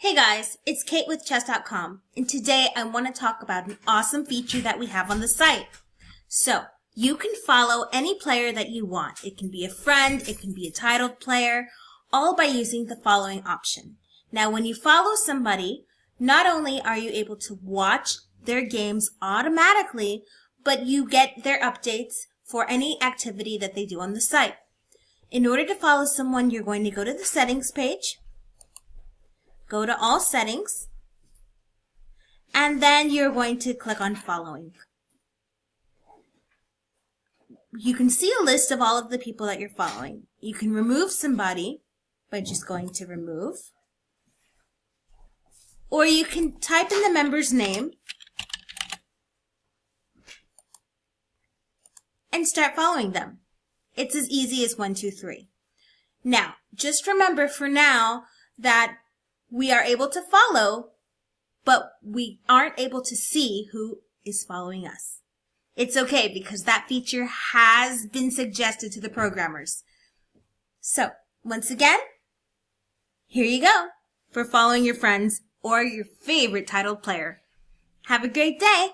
Hey guys, it's Kate with Chess.com, and today I want to talk about an awesome feature that we have on the site. So, you can follow any player that you want. It can be a friend, it can be a titled player, all by using the following option. Now, when you follow somebody, not only are you able to watch their games automatically, but you get their updates for any activity that they do on the site. In order to follow someone, you're going to go to the settings page, go to all settings, and then you're going to click on following. You can see a list of all of the people that you're following. You can remove somebody by just going to remove, or you can type in the member's name and start following them. It's as easy as 1, 2, 3. Now, just remember for now that we are able to follow, but we aren't able to see who is following us. It's okay because that feature has been suggested to the programmers. So, once again, here you go for following your friends or your favorite titled player. Have a great day!